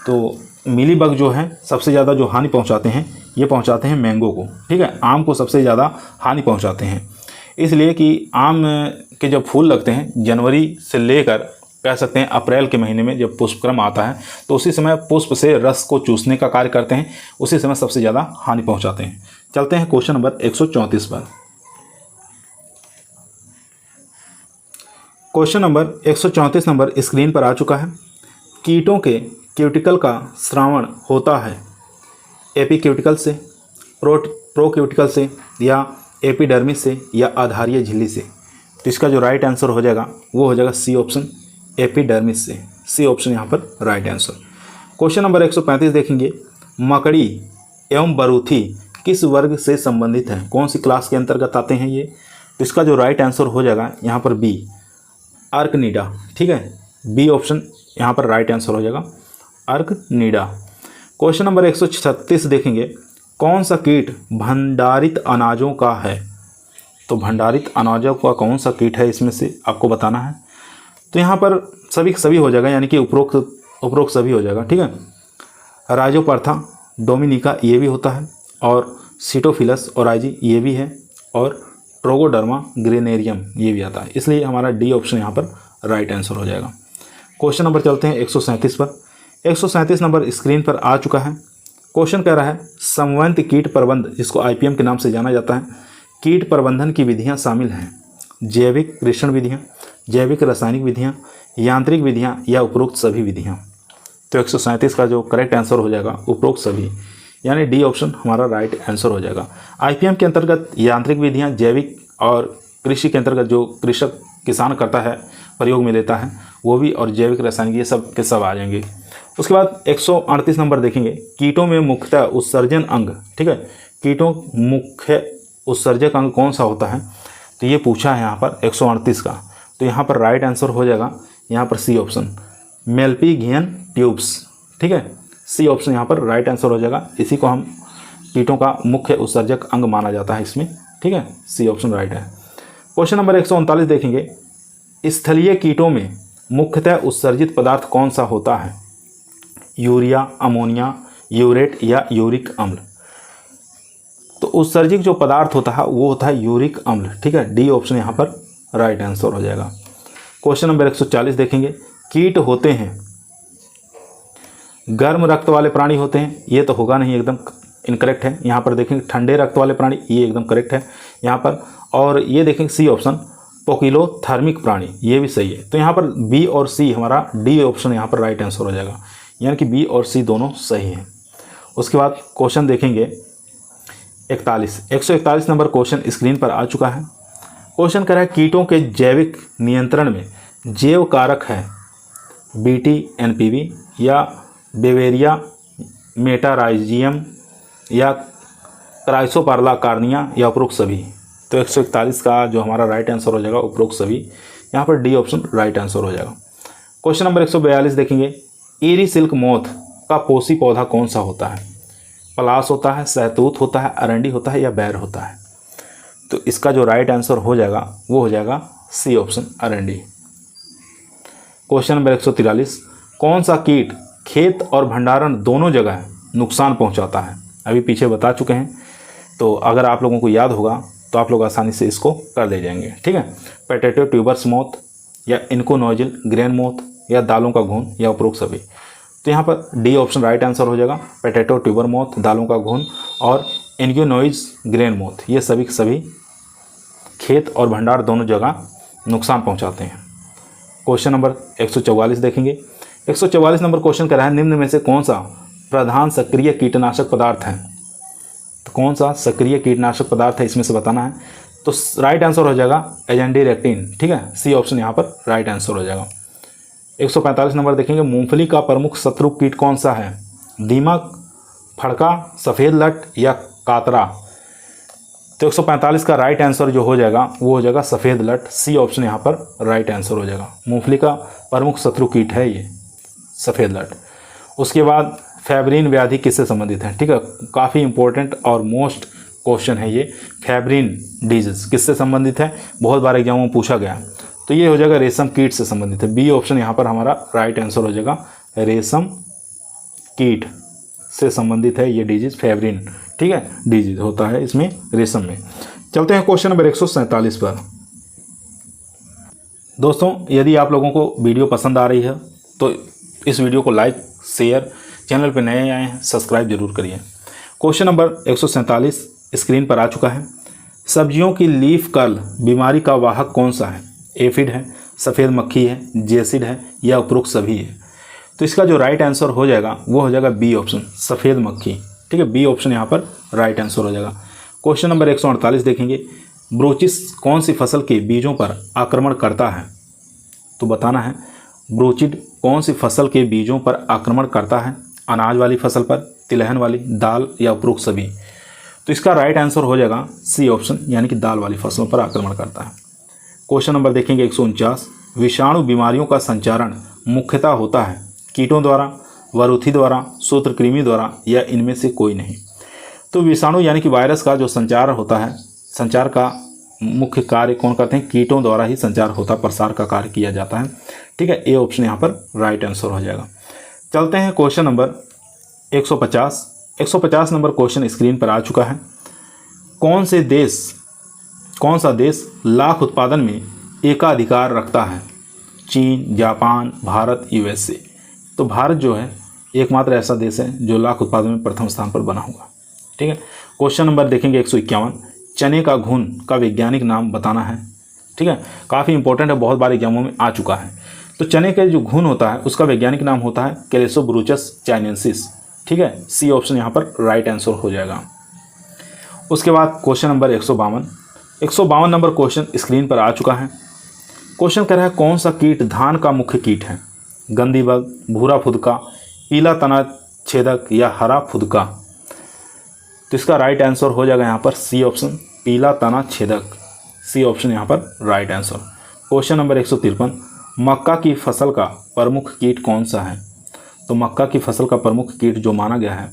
तो मिलीबग जो है सबसे ज़्यादा जो हानि पहुँचाते हैं ये पहुँचाते हैं मैंगो को। ठीक है, आम को सबसे ज़्यादा हानि पहुँचाते हैं, इसलिए कि आम के जब फूल लगते हैं जनवरी से लेकर कह सकते हैं अप्रैल के महीने में जब पुष्पक्रम आता है तो उसी समय पुष्प से रस को चूसने का कार्य करते हैं, उसी समय सबसे ज़्यादा हानि पहुंचाते हैं। चलते हैं क्वेश्चन नंबर 134 पर। क्वेश्चन नंबर 134 नंबर स्क्रीन पर आ चुका है। कीटों के क्यूटिकल का श्रावण होता है एपिक्यूटिकल से, प्रोक्यूटिकल से, या एपिडर्मिस से, या आधारीय झिल्ली से। तो इसका जो राइट आंसर हो जाएगा वो हो जाएगा सी ऑप्शन, एपिडर्मिस से। सी ऑप्शन यहाँ पर राइट आंसर। क्वेश्चन नंबर 135 देखेंगे, मकड़ी एवं बरूथी किस वर्ग से संबंधित हैं? कौन सी क्लास के अंतर्गत आते हैं ये? तो इसका जो राइट आंसर हो जाएगा यहाँ पर बी, अर्कनीडा। ठीक है, बी ऑप्शन यहाँ पर राइट आंसर हो जाएगा, अर्कनीडा। क्वेश्चन नंबर 136 देखेंगे, कौन सा कीट भंडारित अनाजों का है? तो भंडारित अनाजों का कौन सा कीट है इसमें से आपको बताना है। तो यहाँ पर सभी हो जाएगा, यानी कि उपरोक्त सभी हो जाएगा। ठीक है, राइजोपरथा डोमिनिका ये भी होता है, और सिटोफिलस ओराइजी ये भी है, और ट्रोगोडर्मा ग्रेनेरियम ये भी आता है, इसलिए हमारा डी ऑप्शन यहाँ पर राइट आंसर हो जाएगा। क्वेश्चन नंबर चलते हैं 137 पर। 137 नंबर स्क्रीन पर आ चुका है। क्वेश्चन कह रहा है, समवंत कीट प्रबंध, जिसको आईपीएम के नाम से जाना जाता है, कीट प्रबंधन की विधियां शामिल हैं जैविक कृषण विधियां, जैविक रासायनिक विधियां, यांत्रिक विधियां, या उपरोक्त सभी विधियां। तो 137 का जो करेक्ट आंसर हो जाएगा उपरोक्त सभी, यानी डी ऑप्शन हमारा राइट आंसर हो जाएगा। आईपीएम के अंतर्गत यांत्रिक विधियां, जैविक और कृषि के अंतर्गत जो कृषक किसान करता है प्रयोग में लेता है वो भी, और जैविक रासायनिक ये सब के सब आ जाएंगे। उसके बाद 138 नंबर देखेंगे, कीटों में मुख्यतः उत्सर्जन अंग। ठीक है, कीटों मुख्य उत्सर्जक अंग कौन सा होता है? तो ये पूछा है यहाँ पर 138 का। तो यहाँ पर राइट आंसर हो जाएगा यहाँ पर सी ऑप्शन, मेल्पिगियन ट्यूब्स। ठीक है, सी ऑप्शन यहाँ पर राइट आंसर हो जाएगा। इसी को हम कीटों का मुख्य उत्सर्जक अंग माना जाता है इसमें। ठीक है, सी ऑप्शन राइट है। क्वेश्चन नंबर 139 देखेंगे, स्थलीय कीटों में मुख्यतः उत्सर्जित पदार्थ कौन सा होता है? यूरिया, अमोनिया, यूरेट, या यूरिक अम्ल। तो उत्सर्जित जो पदार्थ होता है वो होता है यूरिक अम्ल। ठीक है, डी ऑप्शन यहाँ पर राइट आंसर हो जाएगा। क्वेश्चन नंबर 140 देखेंगे, कीट होते हैं गर्म रक्त वाले प्राणी होते हैं, ये तो होगा नहीं, एकदम इनकरेक्ट है। यहाँ पर देखेंगे ठंडे रक्त वाले प्राणी, ये एकदम करेक्ट है यहाँ पर। और ये देखेंगे सी ऑप्शन, पोकिलोथर्मिक प्राणी, ये भी सही है। तो यहाँ पर बी और सी हमारा डी ऑप्शन यहाँ पर राइट आंसर हो जाएगा, यानी कि बी और सी दोनों सही हैं। उसके बाद क्वेश्चन देखेंगे 141 नंबर क्वेश्चन स्क्रीन पर आ चुका है। क्वेश्चन कर रहा है, कीटों के जैविक नियंत्रण में जैव कारक है बीटी एनपीवी, या बेवेरिया मेटाराइजियम, या क्राइसोपार्ला कार्निया, या उपरोक्त सभी। तो 141 का जो हमारा राइट आंसर हो जाएगा उपरोक्त सभी, यहाँ पर डी ऑप्शन राइट आंसर हो जाएगा। क्वेश्चन नंबर 142 देखेंगे, ईरी सिल्क मोथ का पोषी पौधा कौन सा होता है? पलास होता है, सहतूत होता है, अरंडी होता है, या बैर होता है? तो इसका जो राइट आंसर हो जाएगा वो हो जाएगा सी ऑप्शन, अरंडी। क्वेश्चन नंबर 143, कौन सा कीट खेत और भंडारण दोनों जगह नुकसान पहुंचाता है? अभी पीछे बता चुके हैं, तो अगर आप लोगों को याद होगा तो आप लोग आसानी से इसको कर ले जाएंगे। ठीक है, पोटैटो ट्यूबर्स मोथ, या इनकोनोजिल ग्रेन मोथ, या दालों का घुन, या उपरोक्त सभी। तो यहाँ पर डी ऑप्शन राइट आंसर हो जाएगा, पोटैटो ट्यूबर मोथ, दालों का घुन, और इनकोनोइज ग्रेन मोथ, ये सभी खेत और भंडार दोनों जगह नुकसान पहुँचाते हैं। क्वेश्चन नंबर 144 देखेंगे। 144 नंबर क्वेश्चन कह रहा है निम्न में से कौन सा प्रधान सक्रिय कीटनाशक पदार्थ है। तो कौन सा सक्रिय कीटनाशक पदार्थ है इसमें से बताना है। तो राइट आंसर हो जाएगा एजेंडीरेक्टिन, ठीक है, सी ऑप्शन यहाँ पर राइट आंसर हो जाएगा। 145 नंबर देखेंगे मूंगफली का प्रमुख शत्रु कीट कौन सा है। दीमक, फड़का, सफ़ेद लट या कातरा। तो 145 का राइट आंसर जो हो जाएगा वो हो जाएगा सफ़ेद लट, सी ऑप्शन यहाँ पर राइट आंसर हो जाएगा। मूंगफली का प्रमुख शत्रु कीट है ये सफ़ेद लट। उसके बाद फैब्रिन व्याधि किससे संबंधित है, ठीक है, काफ़ी इंपॉर्टेंट और मोस्ट क्वेश्चन है ये। फैब्रिन डिजीज किससे संबंधित है, बहुत बार एग्जामों में पूछा गया। तो ये हो जाएगा रेशम कीट से संबंधित है, बी ऑप्शन यहाँ पर हमारा राइट आंसर हो जाएगा। रेशम कीट से संबंधित है ये डिजीज, फैब्रिन, ठीक है, डिजीज होता है इसमें रेशम में। चलते हैं क्वेश्चन नंबर 147 पर। दोस्तों यदि आप लोगों को वीडियो पसंद आ रही है तो इस वीडियो को लाइक, शेयर, चैनल पर नए आए हैं सब्सक्राइब जरूर करिए। क्वेश्चन नंबर 147 स्क्रीन पर आ चुका है। सब्जियों की लीफ कर्ल बीमारी का वाहक कौन सा है। एफिड है, सफ़ेद मक्खी है, जेसिड है या उपरोक्त सभी है। तो इसका जो राइट आंसर हो जाएगा वो हो जाएगा बी ऑप्शन, सफ़ेद मक्खी, ठीक है, बी ऑप्शन यहाँ पर राइट आंसर हो जाएगा। क्वेश्चन नंबर 148 देखेंगे ब्रोचिस कौन सी फसल के बीजों पर आक्रमण करता है। तो बताना है ब्रोचिड कौन सी फसल के बीजों पर आक्रमण करता है। अनाज वाली फसल पर, तिलहन वाली, दाल या उपरोक्त सभी। तो इसका राइट आंसर हो जाएगा सी ऑप्शन, यानी कि दाल वाली फसलों पर आक्रमण करता है। क्वेश्चन नंबर देखेंगे 149 विषाणु बीमारियों का संचारण मुख्यतः होता है कीटों द्वारा, वरुथी द्वारा, सूत्रकृमि द्वारा या इनमें से कोई नहीं। तो विषाणु यानी कि वायरस का जो संचार होता है, संचार का मुख्य कार्य कौन करते हैं, कीटों द्वारा ही संचार होता है, प्रसार का कार्य किया जाता है, ठीक है, ए ऑप्शन यहाँ पर राइट आंसर हो जाएगा। चलते हैं question number 150। 150 number question screen पर आ चुका है। कौन सा देश लाख उत्पादन में एकाधिकार रखता है। चीन, जापान, भारत, यूएसए। तो भारत जो है एकमात्र ऐसा देश है जो लाख उत्पादन में प्रथम स्थान पर बना हुआ, ठीक है। क्वेश्चन नंबर देखेंगे 151 चने का घुन का वैज्ञानिक नाम बताना है, ठीक है, काफ़ी इंपॉर्टेंट है, बहुत बार एग्जामों में आ चुका है। तो चने का जो घुन होता है उसका वैज्ञानिक नाम होता है कैलेसोब्रूचस चाइनेंसिस, ठीक है, सी ऑप्शन यहाँ पर राइट आंसर हो जाएगा। उसके बाद question number 152 number question screen पर आ चुका है। क्वेश्चन कह रहा है कौन सा कीट धान का मुख्य कीट है। गंदी बग, भूरा फुदका, पीला तना छेदक या हरा फुदका। तो इसका राइट आंसर हो जाएगा यहाँ पर सी ऑप्शन, पीला तना छेदक, सी ऑप्शन यहाँ पर राइट आंसर। क्वेश्चन नंबर 153 मक्का की फसल का प्रमुख कीट कौन सा है। तो मक्का की फसल का प्रमुख कीट जो माना गया है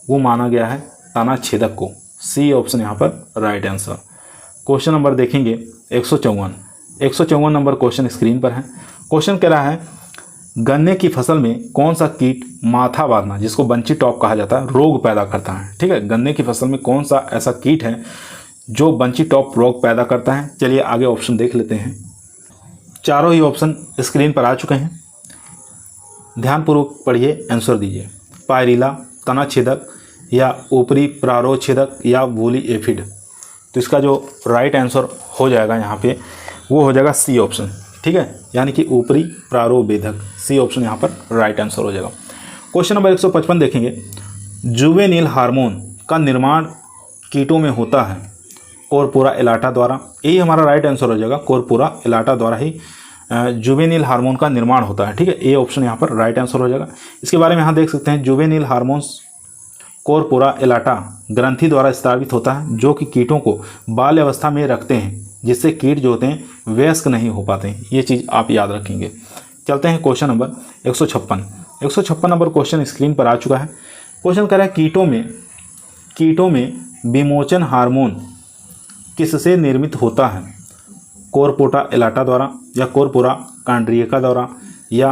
वो माना गया है तना छेदक को, सी ऑप्शन यहाँ पर राइट आंसर। क्वेश्चन नंबर देखेंगे 154 नंबर क्वेश्चन स्क्रीन पर है। क्वेश्चन कह रहा है गन्ने की फसल में कौन सा कीट माथा बांधना, जिसको बंची टॉप कहा जाता है, रोग पैदा करता है, ठीक है। गन्ने की फसल में कौन सा ऐसा कीट है जो बंची टॉप रोग पैदा करता है। चलिए आगे ऑप्शन देख लेते हैं। चारों ही ऑप्शन स्क्रीन पर आ चुके हैं, ध्यानपूर्वक पढ़िए, आंसर दीजिए। पायरिला, तना छेदक या ऊपरी प्रारोह छेदक या वूली एफिड। तो इसका जो राइट आंसर हो जाएगा यहाँ पे वो हो जाएगा सी ऑप्शन, ठीक है, यानी कि ऊपरी प्रारोह बेधक, सी ऑप्शन यहाँ पर राइट आंसर हो जाएगा। क्वेश्चन नंबर 155 देखेंगे जुवेनिल हार्मोन का निर्माण कीटों में होता है कोरपुरा एलाटा द्वारा। यही हमारा राइट आंसर हो जाएगा, कोरपुरा एलाटा द्वारा ही जुवेनिल हार्मोन का निर्माण होता है, ठीक है, ए ऑप्शन यहाँ पर राइट आंसर हो जाएगा। इसके बारे में यहाँ देख सकते हैं जुवेनिल हार्मोन्स कोरपुरा एलाटा ग्रंथि द्वारा स्रावित होता है जो कि कीटों को बाल्य अवस्था में रखते हैं, जिससे कीट जो होते हैं वयस्क नहीं हो पाते हैं। ये चीज़ आप याद रखेंगे। चलते हैं question number 156 number question screen पर आ चुका है। क्वेश्चन कह रहा है कीटों में विमोचन हार्मोन किससे निर्मित होता है। कोरपोटा एलाटा द्वारा या कोरपुरा कांड्रियका द्वारा या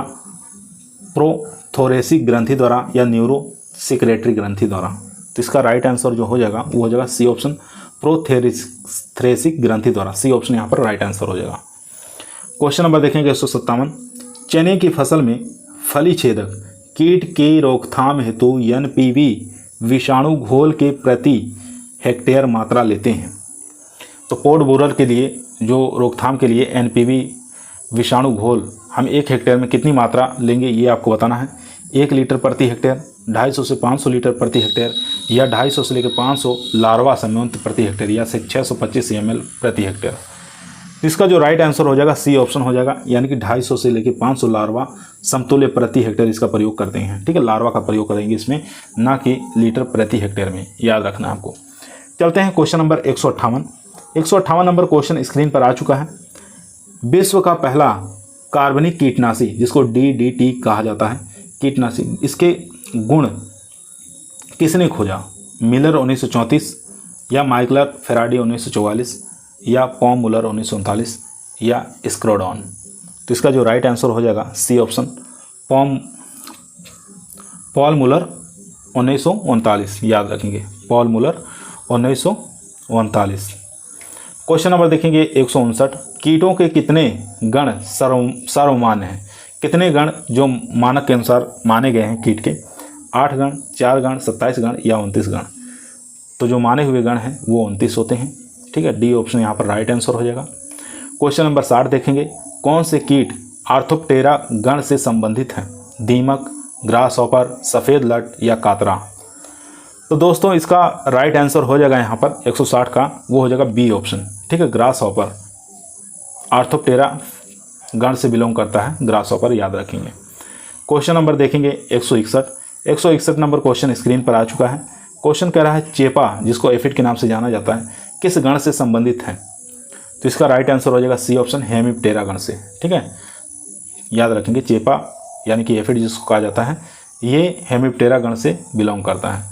प्रोथोरेसिक ग्रंथि द्वारा या न्यूरो सिक्रेटरी ग्रंथि द्वारा। तो इसका राइट आंसर जो हो जाएगा वो हो जाएगा सी ऑप्शन, प्रोथोरेसिक ग्रंथि द्वारा, सी ऑप्शन यहाँ पर राइट आंसर हो जाएगा। क्वेश्चन नंबर देखेंगे 157 चने की फसल में फली छेदक कीट के रोकथाम हेतु एनपीवी विषाणु घोल के प्रति हेक्टेयर मात्रा लेते हैं। तो पोड बोरर के लिए जो रोकथाम के लिए एनपीवी विषाणु घोल हम 1 हेक्टेयर में कितनी मात्रा लेंगे ये आपको बताना है। 1 लीटर प्रति हेक्टेयर, 250 से 500 लीटर प्रति हेक्टेयर, या 250 से लेकर 500 लार्वा समूह प्रति हेक्टेयर, या 625 ml प्रति हेक्टेयर। तो इसका जो राइट आंसर हो जाएगा सी ऑप्शन हो जाएगा, यानी कि 250 से लेकर 500 लार्वा समतुल्य प्रति हेक्टेयर इसका प्रयोग करते हैं। ठीक है, लार्वा का प्रयोग करेंगे इसमें, ना कि लीटर प्रति हेक्टेयर में, याद रखना है आपको। चलते हैं question number 158। 158 number question screen पर आ चुका है। विश्व का पहला कार्बनिक कीटनाशी, जिसको DDT कहा जाता है कीटनाशी, इसके गुण किसने खोजा? मिलर 1934, या माइकलर फेराडी 1944, या पॉम मुलर 1939, या स्क्रोडॉन। तो इसका जो राइट आंसर हो जाएगा सी ऑप्शन, पॉल मुलर 1939, याद रखेंगे, पॉल मुलर 1939। क्वेश्चन नंबर देखेंगे 159। कीटों के कितने गण सर्वमान्य हैं? कितने गण जो मानक के अनुसार माने गए हैं कीट के? 8 गण, 4 गण, 27 गण, या 29 गण। तो जो माने हुए गण हैं वो 29 होते हैं। ठीक है, डी ऑप्शन यहाँ पर राइट आंसर हो जाएगा। क्वेश्चन नंबर 60 देखेंगे। कौन से कीट आर्थोप्टेरा गण से संबंधित हैं? दीमक, ग्रासहॉपर, सफ़ेद लट, या कातरा। तो दोस्तों इसका राइट आंसर हो जाएगा यहाँ पर 160 का, वो हो जाएगा बी ऑप्शन। ठीक है, ग्रासहॉपर आर्थोप्टेरा गण से बिलोंग करता है, ग्रासहॉपर, याद रखेंगे। क्वेश्चन नंबर देखेंगे 161। 161 नंबर क्वेश्चन स्क्रीन पर आ चुका है। क्वेश्चन कह रहा है चेपा, जिसको एफिड के नाम से जाना जाता है, किस गण से संबंधित है? तो इसका राइट आंसर हो जाएगा सी ऑप्शन, हेमिप्टेरा गण से। ठीक है, याद रखेंगे, चेपा यानी कि एफिड जिसको कहा जाता है, ये हेमिप्टेरा गण से बिलोंग करता है।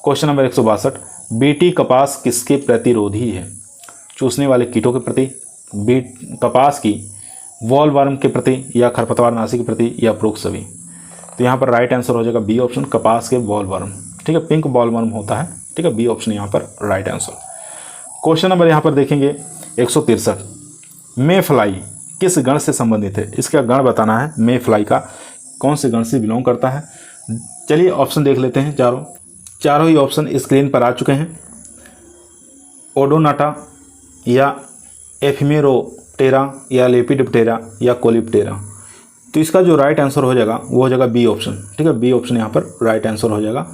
Question number 162। बीटी कपास किसके प्रतिरोधी है? चूसने वाले कीटों के प्रति, कपास की वॉलवर्म के प्रति, या खरपतवारनाशी के प्रति, या उपरोक्त सभी। तो यहाँ पर राइट आंसर हो जाएगा बी ऑप्शन, कपास के वॉलवर्म। ठीक है, पिंक वॉलवर्म होता है। ठीक है, बी ऑप्शन यहाँ पर राइट आंसर। क्वेश्चन नंबर यहाँ पर देखेंगे 163। मे फ्लाई किस गण से संबंधित है? इसका गण बताना है। मे फ्लाई का कौन से गण से बिलोंग करता है? चलिए ऑप्शन देख लेते हैं। चारों ही ऑप्शन स्क्रीन पर आ चुके हैं। ओडोनाटा, या एफिमेरोप्टेरा, या लेपिडोप्टेरा, या कोलिप्टेरा। तो इसका जो राइट आंसर हो जाएगा वो हो जाएगा बी ऑप्शन। ठीक है, बी ऑप्शन यहाँ पर राइट आंसर हो जाएगा,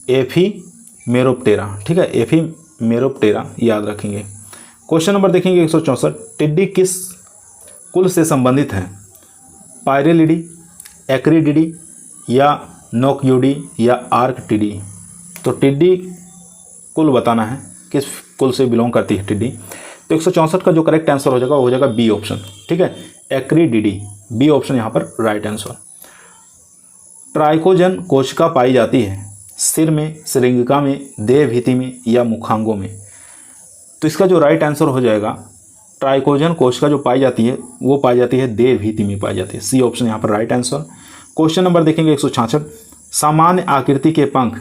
एफिमेरोप्टेरा। ठीक है, एफिमेरोप्टेरा, याद रखेंगे। क्वेश्चन नंबर देखेंगे 164। टिड्डी किस कुल से संबंधित है? पायरेलिडी, एक्रिडिडी, या नोक्यूडी, या आर्कटिडी। तो टिड्डी कुल बताना है, किस कुल से बिलोंग करती है टिड्डी। तो 164 का जो करेक्ट आंसर हो जाएगा वो हो जाएगा बी ऑप्शन। ठीक है, एक्रिडिडी, बी ऑप्शन यहाँ पर राइट आंसर। ट्राइकोजन कोशिका पाई जाती है सिर में, श्रृंगिका में, देहभीति में, या मुखांगों में। तो इसका जो राइट आंसर हो जाएगा, ट्राइकोजन कोशिका जो पाई जाती है वो पाई जाती है देहभीति में पाई जाती है, सी ऑप्शन यहाँ पर राइट आंसर। क्वेश्चन नंबर देखेंगे 166। सामान्य आकृति के पंख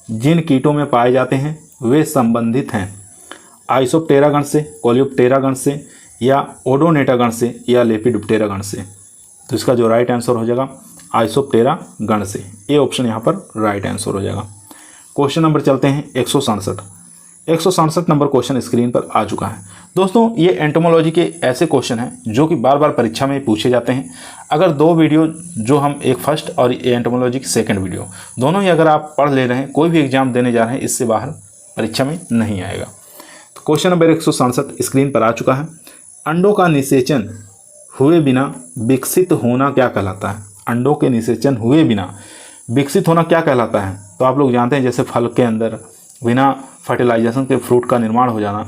जिन कीटों में पाए जाते हैं वे संबंधित हैं आइसोप्टेरा गण से, कोलियोप्टेरा गण से, या ओडोनेटा गण से, या लेपिडोप्टेरा गण से। तो इसका जो राइट आंसर हो जाएगा आइसोप्टेरा गण से, ए ऑप्शन यहाँ पर राइट आंसर हो जाएगा। क्वेश्चन नंबर चलते हैं 167। 167 नंबर क्वेश्चन स्क्रीन पर आ चुका है। दोस्तों ये एंटोमोलॉजी के ऐसे क्वेश्चन हैं जो कि बार बार परीक्षा में पूछे जाते हैं। अगर 2 वीडियो जो हम, एक फर्स्ट और एंटोमोलॉजी की सेकंड वीडियो, दोनों ही अगर आप पढ़ ले रहे हैं, कोई भी एग्जाम देने जा रहे हैं, इससे बाहर परीक्षा में नहीं आएगा। तो क्वेश्चन नंबर 167 स्क्रीन पर आ चुका है। अंडों का निषेचन हुए बिना विकसित होना क्या कहलाता है? अंडों के निषेचन हुए बिना विकसित होना क्या कहलाता है? तो आप लोग जानते हैं जैसे फल के अंदर बिना फर्टिलाइजेशन के फ्रूट का निर्माण हो जाना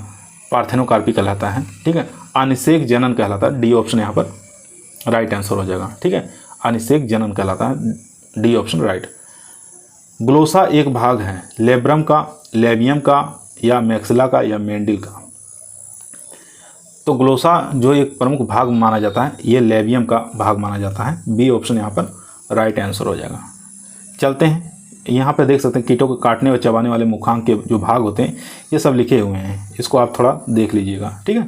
पार्थेनोकार्पी कहलाता है। ठीक है, अनिषेक जनन कहलाता है, डी ऑप्शन यहाँ पर राइट आंसर हो जाएगा। ठीक है, अनिषेक जनन कहलाता है, डी ऑप्शन राइट। ग्लोसा एक भाग है लेब्रम का, लेबियम का, या मैक्सिला का, या मेंडिल का। तो ग्लोसा जो एक प्रमुख भाग माना जाता है ये लेबियम का भाग माना जाता है, बी ऑप्शन यहाँ पर राइट आंसर हो जाएगा। चलते हैं, यहाँ पर देख सकते हैं कीटों को काटने और चबाने वाले मुखांग के जो भाग होते हैं ये सब लिखे हुए हैं, इसको आप थोड़ा देख लीजिएगा। ठीक है,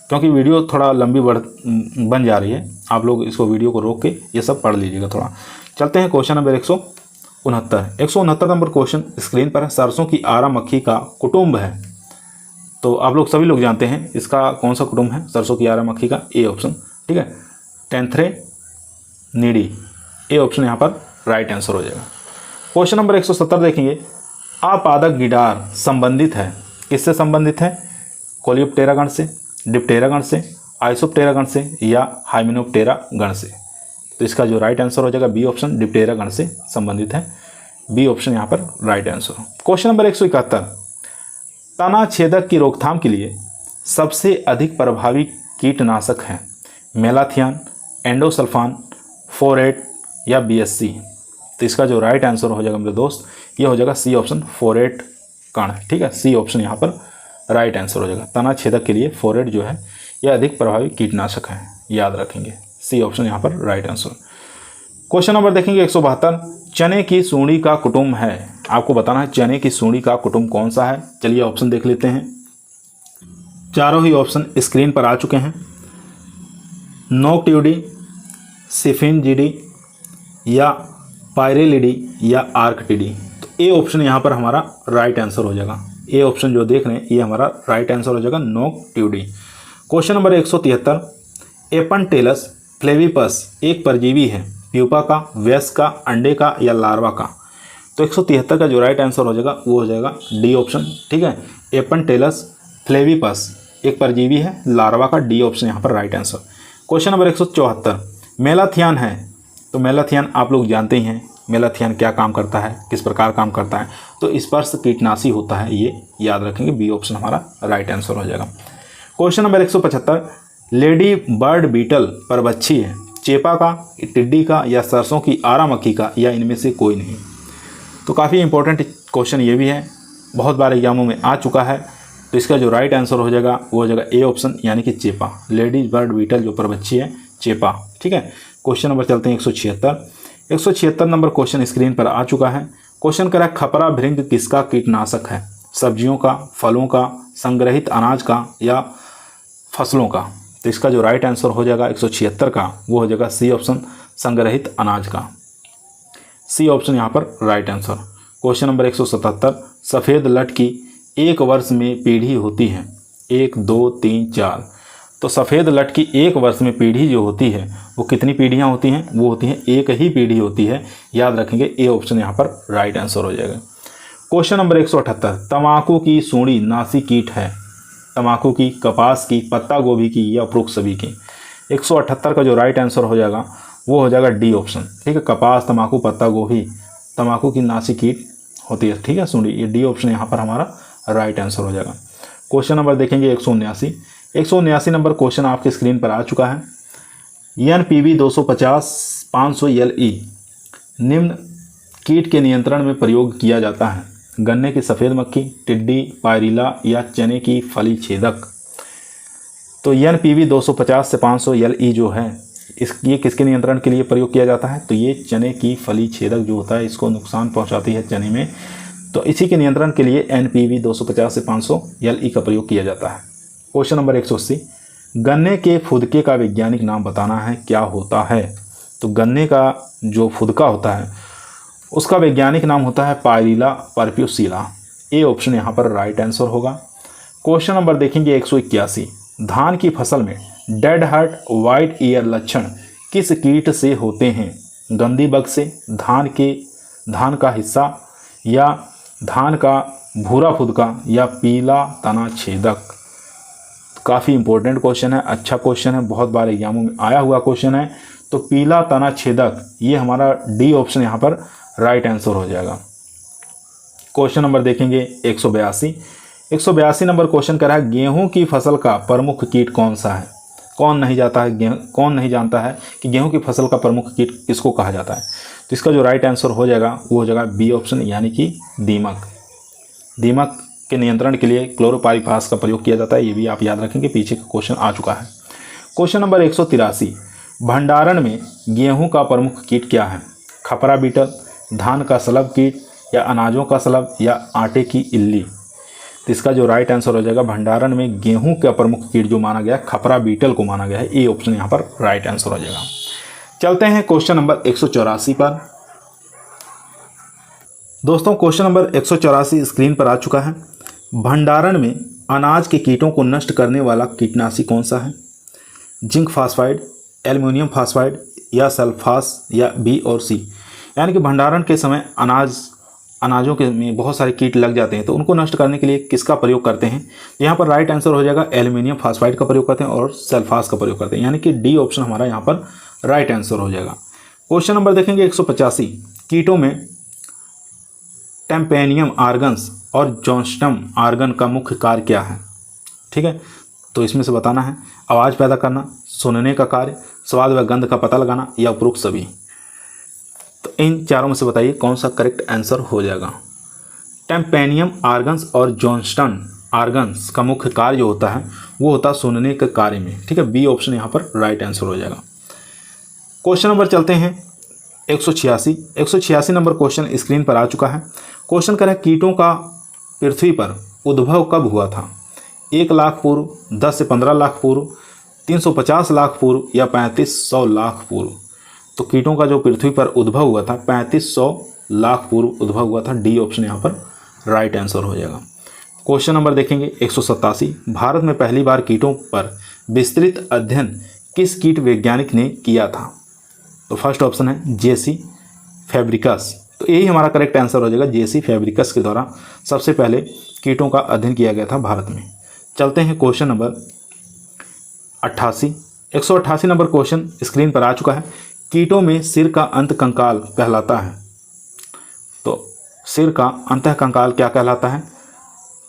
क्योंकि वीडियो थोड़ा लंबी बन जा रही है, आप लोग इसको वीडियो को रोक के ये सब पढ़ लीजिएगा थोड़ा। चलते हैं question number 169। 169 number question screen पर है। सरसों की आरा मक्खी का कुटुंब है, तो आप लोग सभी लोग जानते हैं इसका कौन सा कुटुंब है सरसों की आरा मक्खी का, ए ऑप्शन। ठीक है, टेंथ्रेनिडी। ए ऑप्शन यहाँ पर राइट आंसर हो जाएगा। क्वेश्चन नंबर 170 देखेंगे, आपादक गिटार संबंधित है, किससे संबंधित है? कोलियोप्टेरा गण से, डिप्टेरा गण से, आइसोप्टेरा गण से या हाइमेनोप्टेरा गण से? तो इसका जो राइट आंसर हो जाएगा बी ऑप्शन, डिप्टेरा गण से संबंधित है। बी ऑप्शन यहाँ पर राइट आंसर। क्वेश्चन नंबर 171, तना छेदक की रोकथाम के लिए सबसे अधिक प्रभावी कीटनाशक है? मेलाथियान, एंडोसल्फान, फोरेट या बीएससी? तो इसका जो राइट आंसर हो जाएगा मेरे दोस्त, ये हो जाएगा सी ऑप्शन, फोरेट कण। ठीक है, सी ऑप्शन यहाँ पर राइट आंसर हो जाएगा। तना छेदक के लिए फोरेट जो है यह अधिक प्रभावी कीटनाशक है, याद रखेंगे। सी ऑप्शन यहाँ पर राइट आंसर। क्वेश्चन नंबर देखेंगे 172, चने की सूंडी का कुटुंब है, आपको बताना है चने की सूंडी का कुटुंब कौन सा है। चलिए ऑप्शन देख लेते हैं। चारों ही ऑप्शन स्क्रीन पर आ चुके हैं। नोक्टिडी, सिफिनजिडी या पायरेलिडी या आर्कटिडी? तो ए ऑप्शन यहाँ पर हमारा राइट आंसर हो जाएगा। ए ऑप्शन जो देख रहे हैं ये हमारा राइट आंसर हो जाएगा, नोक्टिडी। क्वेश्चन नंबर 173, एपनटेलस फ्लेविपस एक परजीवी है, प्यूपा का, वयस्क का, अंडे का या लार्वा का? तो 173 का जो राइट आंसर हो जाएगा वो हो जाएगा डी ऑप्शन। ठीक है, एपनटेलस फ्लेविपस एक परजीवी है, लार्वा का। डी ऑप्शन यहाँ पर right answer. Question number 174, malathion है, तो मेलाथियान आप लोग जानते ही हैं, मेलाथियान क्या काम करता है, किस प्रकार काम करता है? तो स्पर्श कीटनाशी होता है, ये याद रखेंगे। बी ऑप्शन हमारा राइट आंसर हो जाएगा। Question number 175, lady bird beetle परभक्षी है, चेपा का, टिड्डी का या सरसों की आरा मक्खी का या इनमें से कोई नहीं? तो काफ़ी इंपॉर्टेंट क्वेश्चन ये भी है, बहुत बार एग्जामों में आ चुका है। तो इसका जो राइट आंसर हो जाएगा वो हो जाएगा ए ऑप्शन, यानी कि चेपा। लेडीज बर्ड बीटल जो परभक्षी है, चेपा। ठीक है, क्वेश्चन नंबर चलते हैं 176 नंबर क्वेश्चन स्क्रीन पर आ चुका है। क्वेश्चन करा, खपरा भृंग किसका कीटनाशक है? सब्जियों का, फलों का, संग्रहित अनाज का या फसलों का? तो इसका जो राइट आंसर हो जाएगा 176 का वो हो जाएगा सी ऑप्शन, संग्रहित अनाज का। सी ऑप्शन यहाँ पर राइट आंसर। क्वेश्चन नंबर 177, सफ़ेद लट की एक वर्ष में पीढ़ी होती है, 1 2 3 4? तो सफ़ेद लट की एक वर्ष में पीढ़ी जो होती है वो कितनी पीढ़ियाँ होती हैं? वो होती हैं एक ही पीढ़ी होती है, याद रखेंगे। ए ऑप्शन यहाँ पर राइट आंसर हो जाएगा। क्वेश्चन नंबर 178, तम्बाकू की सूंडी नासी कीट है, तम्बाकू की, कपास की, पत्ता गोभी की या उपरोक्त सभी की? 178 का जो राइट आंसर हो जाएगा वो हो जाएगा डी ऑप्शन। ठीक है, कपास, तम्बाकू, पत्ता गोभी, तम्बाकू की नासी कीट होती है। ठीक है, सूंडी, ये डी ऑप्शन यहाँ पर हमारा राइट आंसर हो जाएगा। क्वेश्चन नंबर देखेंगे 179 नंबर क्वेश्चन आपके स्क्रीन पर आ चुका है। NPV 250 500 LE निम्न कीट के नियंत्रण में प्रयोग किया जाता है? गन्ने की सफ़ेद मक्खी, टिड्डी, पायरिला या चने की फली छेदक? तो NPV 250 से 500 LE जो है ये किसके नियंत्रण के लिए प्रयोग किया जाता है? तो ये चने की फली छेदक जो होता है, इसको नुकसान पहुंचाती है चने में, तो इसी के नियंत्रण के लिए NPV 250 से 500 LE का प्रयोग किया जाता है। क्वेश्चन नंबर 180, गन्ने के फुदके का वैज्ञानिक नाम बताना है, क्या होता है? तो गन्ने का जो फुदका होता है उसका वैज्ञानिक नाम होता है पायरिला परप्यूसिला। ए ऑप्शन यहाँ पर राइट आंसर होगा। क्वेश्चन नंबर देखेंगे 181, धान की फसल में डेड हार्ट वाइट ईयर लक्षण किस कीट से होते हैं? गंदी बग से, धान का हिस्सा या धान का भूरा फुदका या पीला तना छेदक? काफ़ी इंपॉर्टेंट क्वेश्चन है, अच्छा क्वेश्चन है, बहुत बार एग्जामों में आया हुआ क्वेश्चन है। तो पीला तना छेदक ये हमारा डी ऑप्शन यहाँ पर राइट आंसर हो जाएगा। क्वेश्चन नंबर देखेंगे 182 नंबर क्वेश्चन कर रहा है, गेहूं की फसल का प्रमुख कीट कौन सा है? कौन नहीं जानता है कि गेहूं की फसल का प्रमुख कीट किसको कहा जाता है? तो इसका जो राइट आंसर हो जाएगा वो हो जाएगा बी ऑप्शन, यानी कि दीमक। दीमक के नियंत्रण के लिए क्लोरोपाइरिफास का प्रयोग किया जाता है, ये भी आप याद रखेंगे, पीछे का क्वेश्चन आ चुका है। क्वेश्चन नंबर 183, भंडारण में गेहूं का प्रमुख कीट क्या है? खपरा बीटल, धान का सलब कीट या अनाजों का सलब या आटे की इल्ली? तो इसका जो राइट आंसर हो जाएगा, भंडारण में गेहूं का प्रमुख कीट जो माना गया खपरा बीटल को माना गया है। ए ऑप्शन यहाँ पर राइट आंसर हो जाएगा। चलते हैं क्वेश्चन नंबर 184 पर। दोस्तों क्वेश्चन नंबर 184 स्क्रीन पर आ चुका है। भंडारण में अनाज के कीटों को नष्ट करने वाला कीटनाशी कौन सा है? जिंक फास्फाइड, एल्युमिनियम फास्फाइड या सल्फास या बी और सी। यानी कि भंडारण के समय अनाजों के में बहुत सारे कीट लग जाते हैं, तो उनको नष्ट करने के लिए किसका प्रयोग करते हैं? यहाँ पर राइट आंसर हो जाएगा एल्युमिनियम फास्फाइड का प्रयोग करते हैं और सल्फास का प्रयोग करते हैं, यानी कि डी ऑप्शन हमारा यहाँ पर राइट आंसर हो जाएगा। क्वेश्चन नंबर देखेंगे 185। कीटों में टेम्पेनियम आर्गन्स और जोन्स्टम आर्गन का मुख्य कार्य क्या है? ठीक है, तो इसमें से बताना है। आवाज़ पैदा करना, सुनने का कार्य, स्वाद व गंध का पता लगाना या उपरोक्त सभी। तो इन चारों में से बताइए कौन सा करेक्ट आंसर हो जाएगा। टेम्पेनियम आर्गन्स और जोन्स्टन आर्गन्स का मुख्य कार्य जो होता है वो होता है सुनने के कार्य में। ठीक है, बी ऑप्शन यहाँ पर राइट आंसर हो जाएगा। क्वेश्चन नंबर चलते हैं 186 नंबर क्वेश्चन स्क्रीन पर आ चुका है। क्वेश्चन कर है कीटों का पृथ्वी पर उद्भव कब हुआ था? 1 लाख पूर्व, 10 से 15 लाख पूर्व, 350 लाख पूर्व या 3500 लाख पूर्व। तो कीटों का जो पृथ्वी पर उद्भव हुआ था 3500 लाख पूर्व उद्भव हुआ था। डी ऑप्शन यहाँ पर राइट आंसर हो जाएगा। क्वेश्चन नंबर देखेंगे 187। भारत में पहली बार कीटों पर विस्तृत अध्ययन किस कीट वैज्ञानिक ने किया था? तो फर्स्ट ऑप्शन है जेसी फैब्रिकस। तो यही हमारा करेक्ट आंसर हो जाएगा। जेसी फैब्रिकस के द्वारा सबसे पहले कीटों का अध्ययन किया गया था भारत में। चलते हैं question number 88। 188 number question screen पर आ चुका है। कीटों में सिर का अंत कंकाल कहलाता है। तो सिर का अंत कंकाल क्या कहलाता है?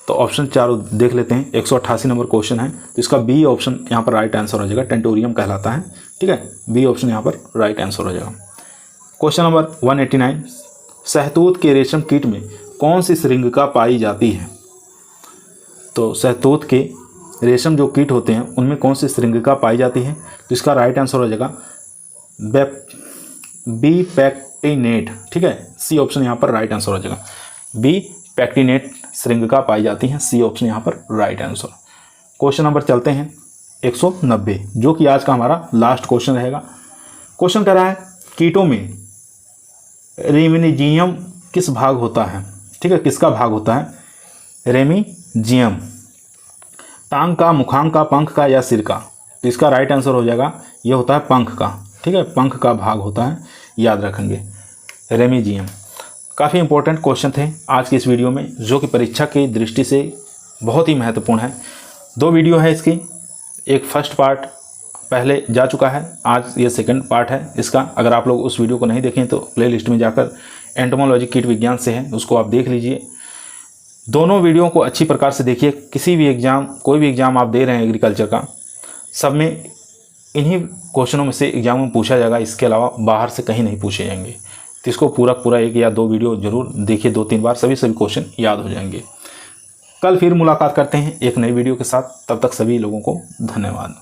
तो ऑप्शन चारों देख लेते हैं। 188 नंबर क्वेश्चन है, तो इसका बी ऑप्शन यहाँ पर राइट आंसर हो जाएगा। टेंटोरियम कहलाता है। ठीक है, बी ऑप्शन यहाँ पर राइट आंसर हो जाएगा। Question number 189। शहतूत के रेशम कीट में कौन सी श्रृंगिका पाई जाती है? तो शहतूत के रेशम जो कीट होते हैं उनमें कौन सी श्रृंगिका पाई जाती है? तो इसका राइट आंसर हो जाएगा बी पैक्टिनेट। ठीक है, सी ऑप्शन यहाँ पर राइट आंसर हो जाएगा। बी पैक्टिनेट श्रृंगिका पाई जाती है। सी ऑप्शन यहाँ पर राइट आंसर। क्वेश्चन नंबर चलते हैं 190, जो कि आज का हमारा लास्ट क्वेश्चन रहेगा। क्वेश्चन कह रहा है कीटों में रेमिनिजियम किस भाग होता है? ठीक है, किसका भाग होता है? रेमिजियम। टांग का, मुखांग का, पंख का या सिर का? तो इसका राइट आंसर हो जाएगा ये होता है पंख का। ठीक है, पंख का भाग होता है, याद रखेंगे रेमिजियम। काफ़ी इंपॉर्टेंट क्वेश्चन थे आज की इस वीडियो में, जो कि परीक्षा की दृष्टि से बहुत ही महत्वपूर्ण है। 2 वीडियो है इसकी। एक फर्स्ट पार्ट पहले जा चुका है, आज ये सेकंड पार्ट है इसका। अगर आप लोग उस वीडियो को नहीं देखें तो प्लेलिस्ट में जाकर एंटोमोलॉजी कीट विज्ञान से है, उसको आप देख लीजिए। दोनों वीडियो को अच्छी प्रकार से देखिए। किसी भी एग्ज़ाम, कोई भी एग्ज़ाम आप दे रहे हैं एग्रीकल्चर का, सब में इन्हीं क्वेश्चनों में से एग्जाम में पूछा जाएगा। इसके अलावा बाहर से कहीं नहीं पूछे जाएंगे। तो इसको पूरा 1 या 2 वीडियो जरूर देखिए, 2-3 बार, सभी क्वेश्चन याद हो जाएंगे। कल फिर मुलाकात करते हैं एक नई वीडियो के साथ। तब तक सभी लोगों को धन्यवाद।